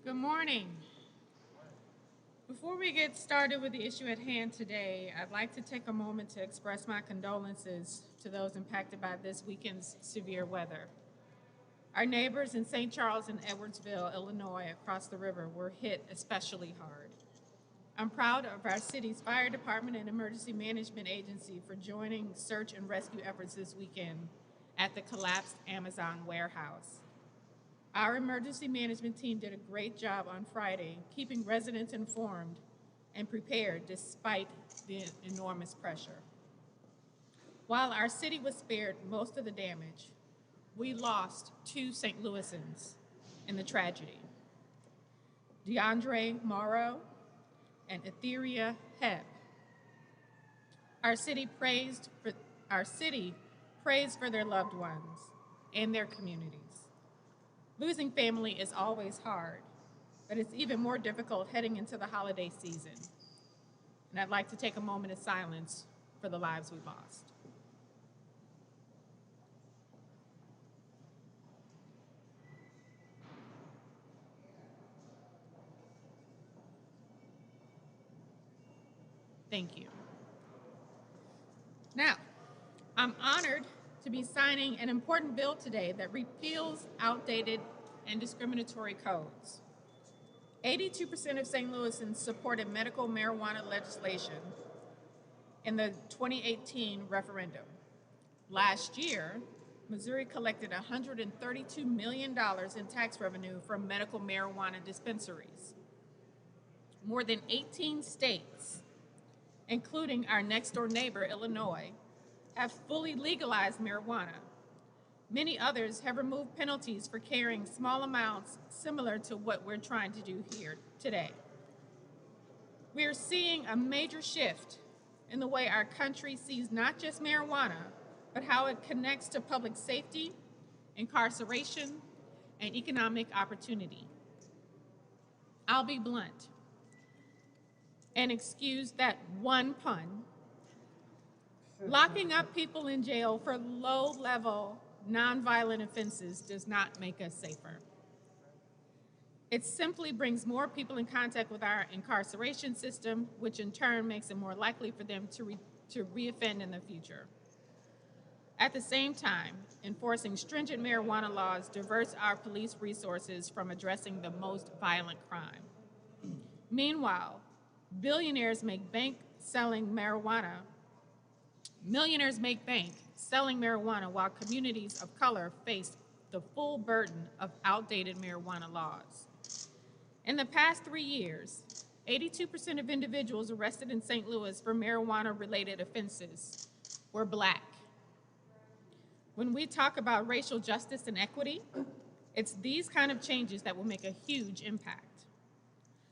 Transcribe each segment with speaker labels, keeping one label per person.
Speaker 1: Good morning. Before we get started with the issue at hand today, I'd like to take a moment to express my condolences to those impacted by this weekend's severe weather. Our neighbors in St. Charles and Edwardsville, Illinois, across the river, were hit especially hard. I'm proud of our city's fire department and emergency management agency for joining search and rescue efforts this weekend at the collapsed Amazon warehouse. Our emergency management team did a great job on Friday, keeping residents informed and prepared despite the enormous pressure. While our city was spared most of the damage, we lost two St. Louisans in the tragedy. DeAndre Morrow and Etheria Hebb. Our city prays for their loved ones and their communities. Losing family is always hard, but it's even more difficult heading into the holiday season. And I'd like to take a moment of silence for the lives we lost. Thank you. Now, I'm honored to be signing an important bill today that repeals outdated and discriminatory codes. 82% of St. Louisans supported medical marijuana legislation in the 2018 referendum. Last year, Missouri collected $132 million in tax revenue from medical marijuana dispensaries. More than 18 states, including our next door neighbor, Illinois, have fully legalized marijuana. Many others have removed penalties for carrying small amounts similar to what we're trying to do here today. We are seeing a major shift in the way our country sees not just marijuana, but how it connects to public safety, incarceration, and economic opportunity. I'll be blunt and excuse that one pun. Locking up people in jail for low-level, nonviolent offenses does not make us safer. It simply brings more people in contact with our incarceration system, which in turn makes it more likely for them to reoffend in the future. At the same time, enforcing stringent marijuana laws diverts our police resources from addressing the most violent crime. Meanwhile, millionaires make bank selling marijuana while communities of color face the full burden of outdated marijuana laws. In the past 3 years, 82% of individuals arrested in St. Louis for marijuana-related offenses were Black. When we talk about racial justice and equity, it's these kind of changes that will make a huge impact.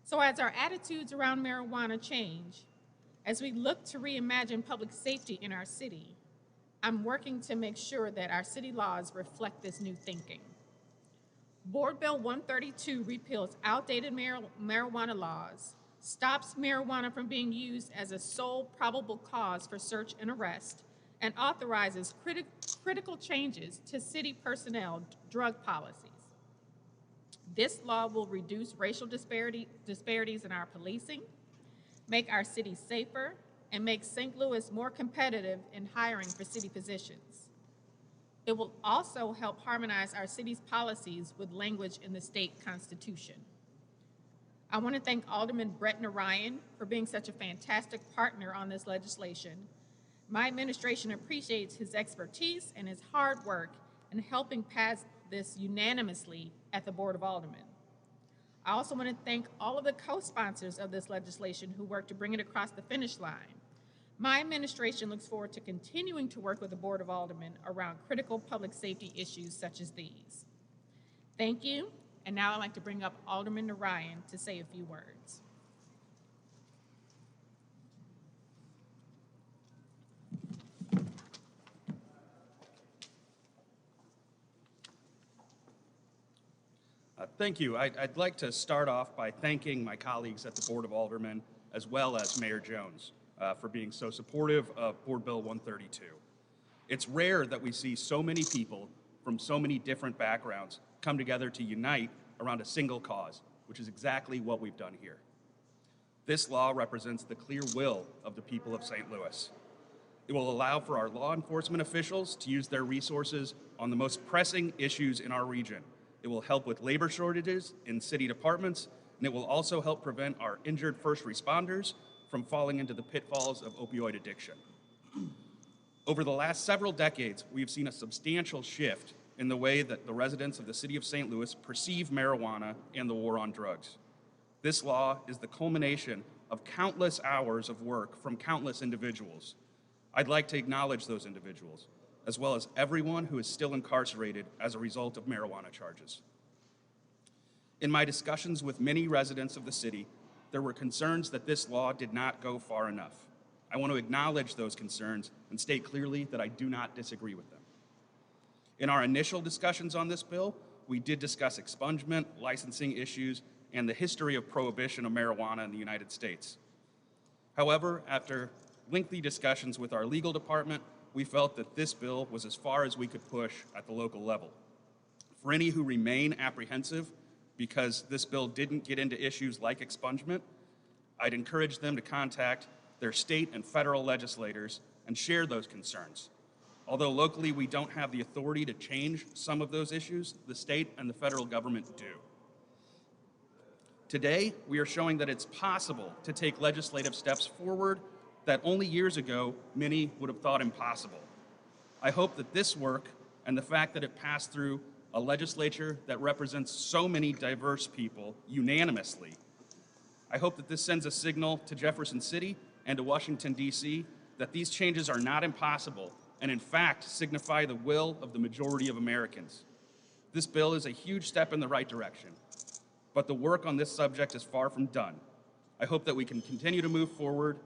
Speaker 1: So as our attitudes around marijuana change, as we look to reimagine public safety in our city, I'm working to make sure that our city laws reflect this new thinking. Board Bill 132 repeals outdated marijuana laws, stops marijuana from being used as a sole probable cause for search and arrest, and authorizes critical changes to city personnel drug policies. This law will reduce racial disparities in our policing, make our city safer, and make St. Louis more competitive in hiring for city positions. It will also help harmonize our city's policies with language in the state constitution. I want to thank Alderman Brett Narayan for being such a fantastic partner on this legislation. My administration appreciates his expertise and his hard work in helping pass this unanimously at the Board of Aldermen. I also want to thank all of the co-sponsors of this legislation who worked to bring it across the finish line. My administration looks forward to continuing to work with the Board of Aldermen around critical public safety issues such as these. Thank you, and now I'd like to bring up Alderman Narayan to say a few words.
Speaker 2: Thank you. I'd like to start off by thanking my colleagues at the Board of Aldermen, as well as Mayor Jones, for being so supportive of Board Bill 132. It's rare that we see so many people from so many different backgrounds come together to unite around a single cause, which is exactly what we've done here. This law represents the clear will of the people of St. Louis. It will allow for our law enforcement officials to use their resources on the most pressing issues in our region. It will help with labor shortages in city departments, and it will also help prevent our injured first responders from falling into the pitfalls of opioid addiction. Over the last several decades, we have seen a substantial shift in the way that the residents of the city of St. Louis perceive marijuana and the war on drugs. This law is the culmination of countless hours of work from countless individuals. I'd like to acknowledge those individuals, as well as everyone who is still incarcerated as a result of marijuana charges. In my discussions with many residents of the city, there were concerns that this law did not go far enough. I want to acknowledge those concerns and state clearly that I do not disagree with them. In our initial discussions on this bill, we did discuss expungement, licensing issues, and the history of prohibition of marijuana in the United States. However, after lengthy discussions with our legal department, we felt that this bill was as far as we could push at the local level. For any who remain apprehensive because this bill didn't get into issues like expungement, I'd encourage them to contact their state and federal legislators and share those concerns. Although locally we don't have the authority to change some of those issues, the state and the federal government do. Today, we are showing that it's possible to take legislative steps forward that only years ago many would have thought impossible. I hope that this work and the fact that it passed through a legislature that represents so many diverse people unanimously, I hope that this sends a signal to Jefferson City and to Washington, D.C. that these changes are not impossible and in fact signify the will of the majority of Americans. This bill is a huge step in the right direction, but the work on this subject is far from done. I hope that we can continue to move forward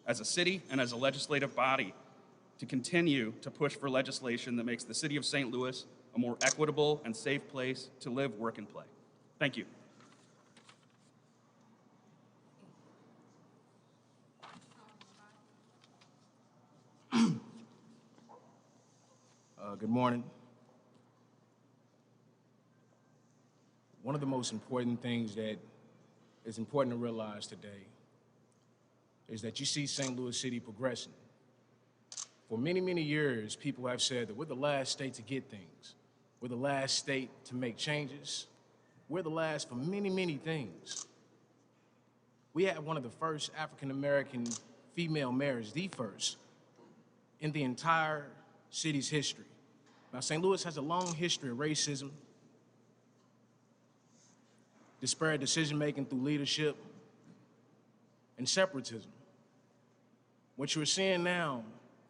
Speaker 2: as a city and as a legislative body to continue to push for legislation that makes the city of St. Louis a more equitable and safe place to live, work, and play. Thank you.
Speaker 3: Good morning. One of the most important things that is important to realize today is that you see St. Louis City progressing. For many, many years, people have said that we're the last state to get things. We're the last state to make changes. We're the last for many, many things. We had one of the first African-American female mayors, the first, in the entire city's history. Now, St. Louis has a long history of racism, disparate decision-making through leadership, and separatism. What you're seeing now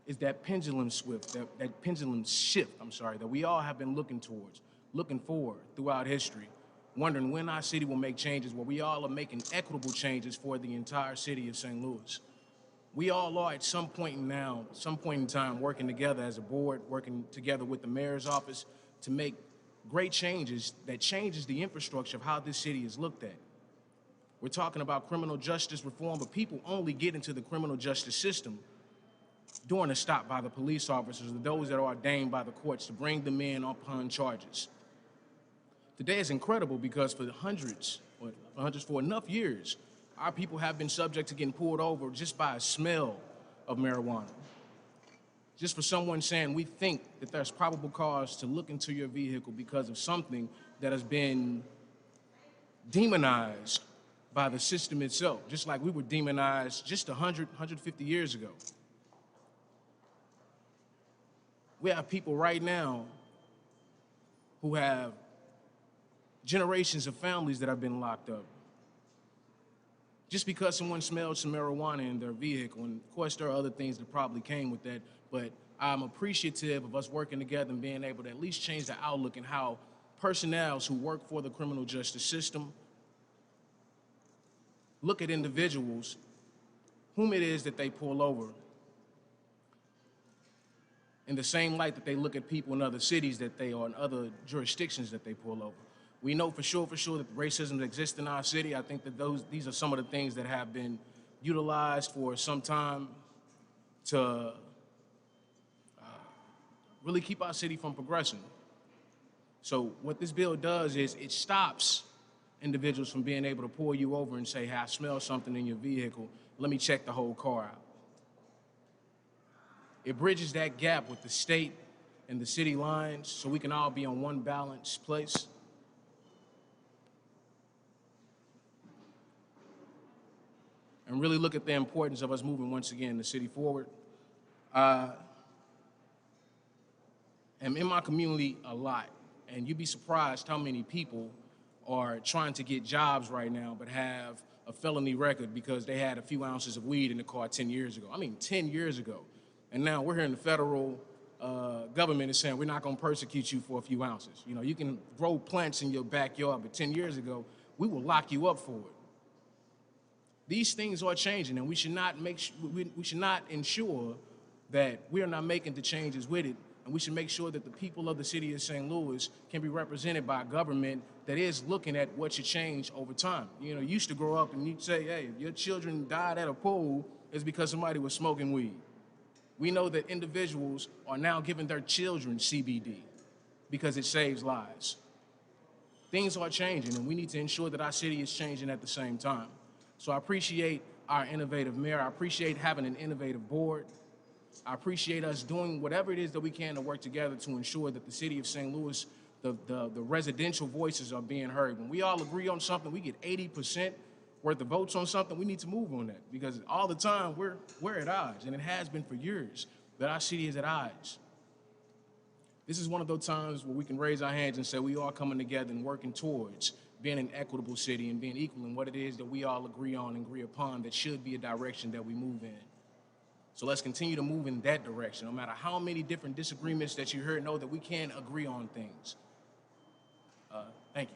Speaker 3: is that pendulum shift, that pendulum shift, that we all have been looking towards, looking forward throughout history, wondering when our city will make changes, where we all are making equitable changes for the entire city of St. Louis. We all are at some point in time, working together as a board, working together with the mayor's office to make great changes that changes the infrastructure of how this city is looked at. We're talking about criminal justice reform, but people only get into the criminal justice system during a stop by the police officers or those that are ordained by the courts to bring them in upon charges. Today is incredible because for enough years, our people have been subject to getting pulled over just by a smell of marijuana. Just for someone saying, we think that there's probable cause to look into your vehicle because of something that has been demonized by the system itself, just like we were demonized just 150 years ago. We have people right now who have generations of families that have been locked up just because someone smelled some marijuana in their vehicle. And of course, there are other things that probably came with that, but I'm appreciative of us working together and being able to at least change the outlook in how personnel who work for the criminal justice system look at individuals whom it is that they pull over in the same light that they look at people in other cities that they are in other jurisdictions that they pull over. We know for sure that racism exists in our city. I think that these are some of the things that have been utilized for some time to really keep our city from progressing. So what this bill does is it stops individuals from being able to pull you over and say, hey, I smell something in your vehicle. Let me check the whole car out. It bridges that gap with the state and the city lines so we can all be on one balanced place. And really look at the importance of us moving once again the city forward. I'm in my community a lot, and you'd be surprised how many people are trying to get jobs right now but have a felony record because they had a few ounces of weed in the car 10 years ago. I mean, 10 years ago. And now we're here in the federal government is saying we're not going to persecute you for a few ounces. You know, you can grow plants in your backyard, but 10 years ago, we will lock you up for it. These things are changing, and we should not ensure that we are not making the changes with it, and we should make sure that the people of the city of St. Louis can be represented by a government that is looking at what should change over time. You know, you used to grow up and you'd say, hey, if your children died at a pool, it's because somebody was smoking weed. We know that individuals are now giving their children CBD because it saves lives. Things are changing, and we need to ensure that our city is changing at the same time. So I appreciate our innovative mayor. I appreciate having an innovative board. I appreciate us doing whatever it is that we can to work together to ensure that the city of St. Louis, the residential voices are being heard. When we all agree on something, we get 80% worth of votes on something, we need to move on that, because all the time we're at odds, and it has been for years that our city is at odds. This is one of those times where we can raise our hands and say we are coming together and working towards being an equitable city and being equal in what it is that we all agree on and agree upon that should be a direction that we move in. So let's continue to move in that direction. No matter how many different disagreements that you heard, know that we can agree on things. Thank you.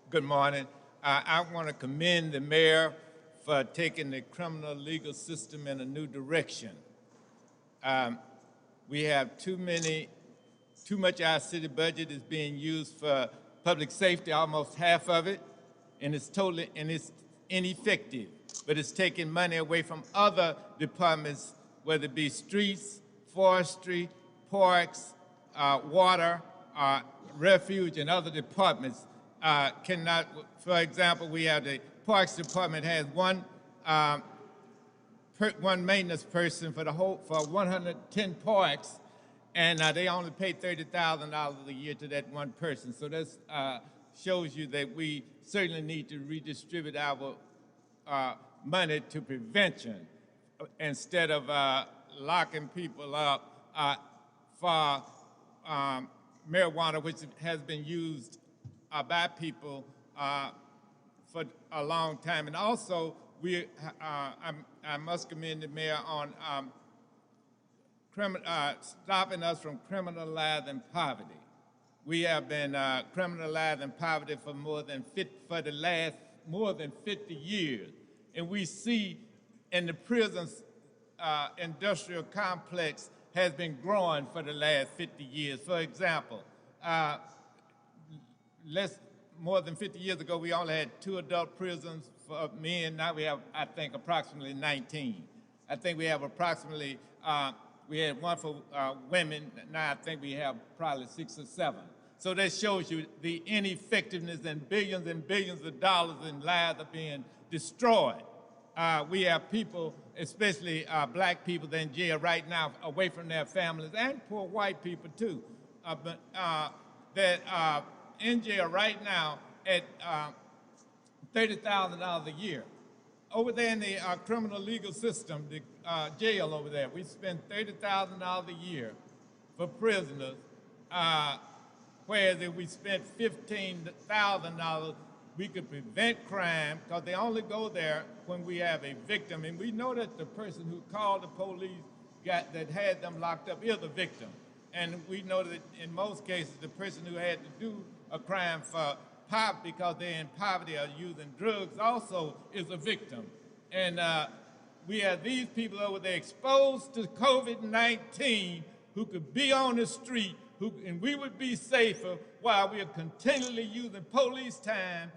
Speaker 4: Good morning. I want to commend the mayor for taking the criminal legal system in a new direction. We have too much of our city budget is being used for public safety, almost half of it, and it's ineffective. But it's taking money away from other departments, whether it be streets, forestry, parks, water, refuge, and other departments cannot. For example, we have the Parks Department has one maintenance person for 110 parks, and they only pay $30,000 a year to that one person. So that shows you that we certainly need to redistribute our money to prevention instead of locking people up for marijuana, which has been used by people for a long time. And also, I must commend the mayor on stopping us from criminalizing poverty. We have been criminalizing poverty for the last more than 50 years. And we see in the prisons industrial complex has been growing for the last 50 years. For example, more than 50 years ago, we only had 2 adult prisons for men. Now we have, I think, approximately 19. I think we have approximately, we had 1 for women. Now I think we have probably 6 or 7. So that shows you the ineffectiveness, and billions of dollars in lives are being destroyed. We have people, especially black people, that are in jail right now, away from their families, and poor white people too, that are in jail right now at $30,000 a year. Over there in the criminal legal system, the jail over there, we spend $30,000 a year for prisoners, whereas if we spent $15,000, we could prevent crime, because they only go there when we have a victim. And we know that the person who called the police that had them locked up is a victim. And we know that in most cases, the person who had to do a crime for poverty, because they're in poverty or using drugs, also is a victim. And we have these people over there exposed to COVID-19 who could be on the street, and we would be safer while we are continually using police time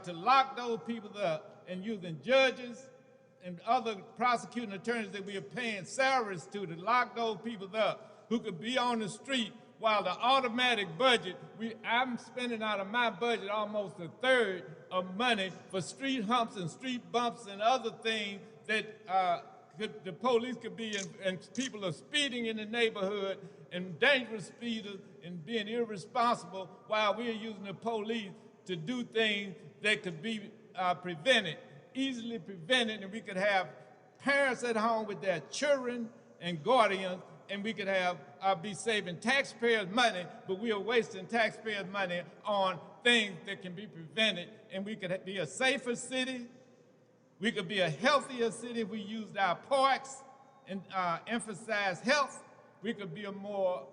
Speaker 4: to lock those people up, and using judges and other prosecuting attorneys that we are paying salaries to lock those people up. who could be on the street while the automatic budget, I'm spending out of my budget almost a third of money for street humps and street bumps and other things that the police could be, and people are speeding in the neighborhood and dangerous speeders and being irresponsible while we're using the police to do things that could be prevented, easily prevented, and we could have parents at home with their children and guardians, and we could have be saving taxpayers' money, but we are wasting taxpayers' money on things that can be prevented, and we could be a safer city. We could be a healthier city if we used our parks and emphasize health. We could be a more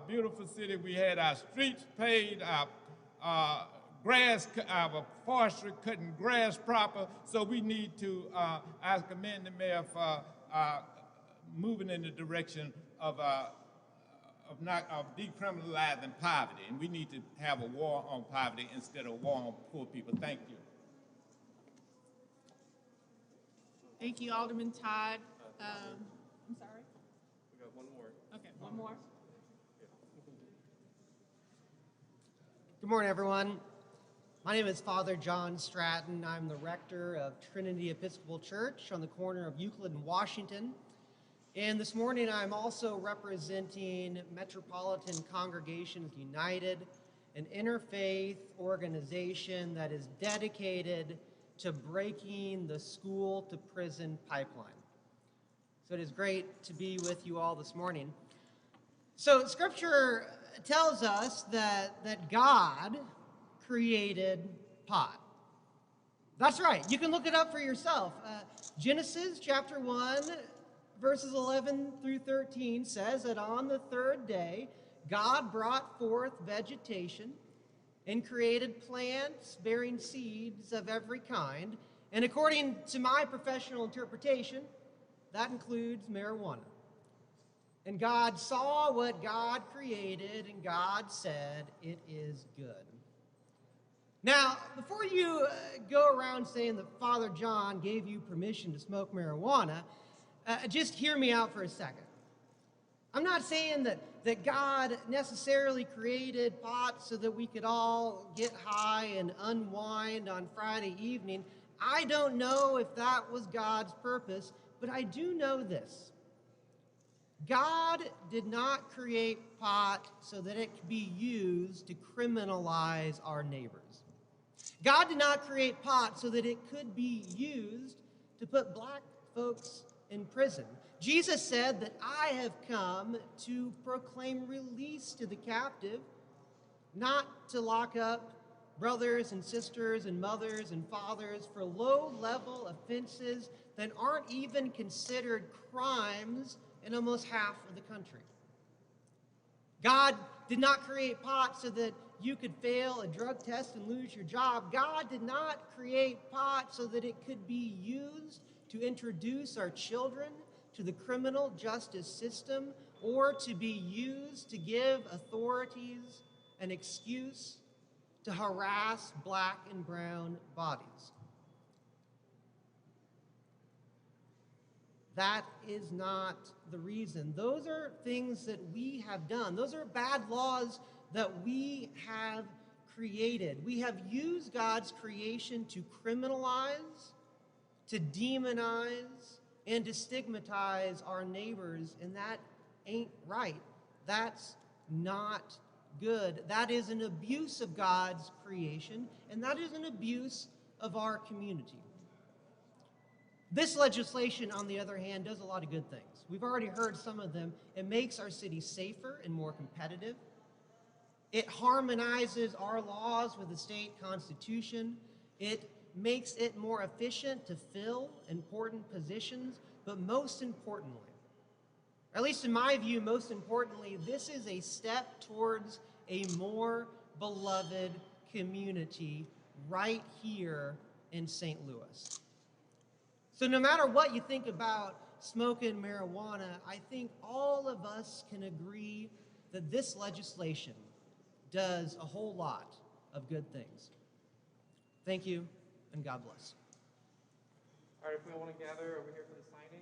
Speaker 4: beautiful city if we had our streets paved, our forestry cutting grass proper. So we need to, I commend the mayor for moving in the direction of decriminalizing poverty. And we need to have a war on poverty instead of a war on poor people. Thank you.
Speaker 1: Thank you, Alderman Todd. I'm sorry?
Speaker 5: We got one more.
Speaker 1: Okay, one more.
Speaker 6: Good morning, everyone. My name is Father John Stratton. I'm the rector of Trinity Episcopal Church on the corner of Euclid and Washington. And this morning, I'm also representing Metropolitan Congregations United, an interfaith organization that is dedicated to breaking the school-to-prison pipeline. So it is great to be with you all this morning. So Scripture tells us that God created pot. That's right. You can look it up for yourself. Genesis chapter 1, verses 11 through 13 says that on the third day, God brought forth vegetation and created plants bearing seeds of every kind. And according to my professional interpretation, that includes marijuana. And God saw what God created, and God said, "It is good." Now, before you go around saying that Father John gave you permission to smoke marijuana, just hear me out for a second. I'm not saying that God necessarily created pot so that we could all get high and unwind on Friday evening. I don't know if that was God's purpose, but I do know this. God did not create pot so that it could be used to criminalize our neighbors. God did not create pot so that it could be used to put black folks in prison. Jesus said that I have come to proclaim release to the captive, not to lock up brothers and sisters and mothers and fathers for low-level offenses that aren't even considered crimes in almost half of the country. God did not create pot so that you could fail a drug test and lose your job. God did not create pot so that it could be used to introduce our children to the criminal justice system or to be used to give authorities an excuse to harass black and brown bodies. That is not the reason. Those are things that we have done. Those are bad laws that we have created. We have used God's creation to criminalize, to demonize, and to stigmatize our neighbors, and that ain't right. That's not good. That is an abuse of God's creation, and that is an abuse of our community. This legislation, on the other hand, does a lot of good things. We've already heard some of them. It makes our city safer and more competitive. It harmonizes our laws with the state constitution. It makes it more efficient to fill important positions, but most importantly, or at least in my view, most importantly, this is a step towards a more beloved community right here in St. Louis. So no matter what you think about smoking marijuana, I think all of us can agree that this legislation does a whole lot of good things. Thank you, and God bless.
Speaker 5: All right, if we all want to gather over here for the signing.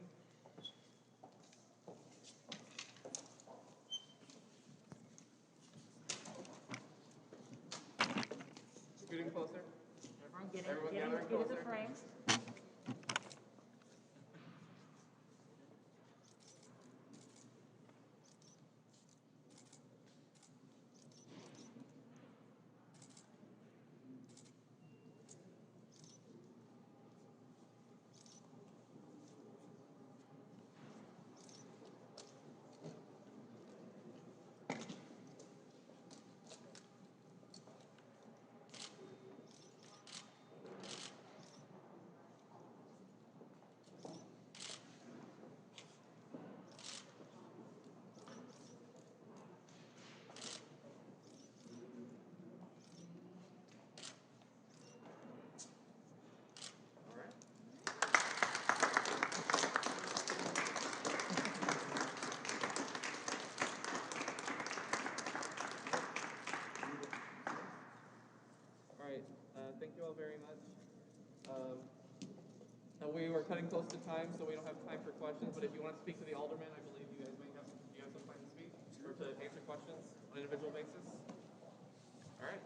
Speaker 5: Everyone
Speaker 7: Get
Speaker 5: gathering
Speaker 7: into the
Speaker 5: closer.
Speaker 7: frame.
Speaker 5: All right. All right. Thank you all very much. And we were cutting close to time, so we don't have time for questions. But if you want to speak to the alderman, I believe you guys may have. Do you have some time to speak or to answer questions on an individual basis? All right.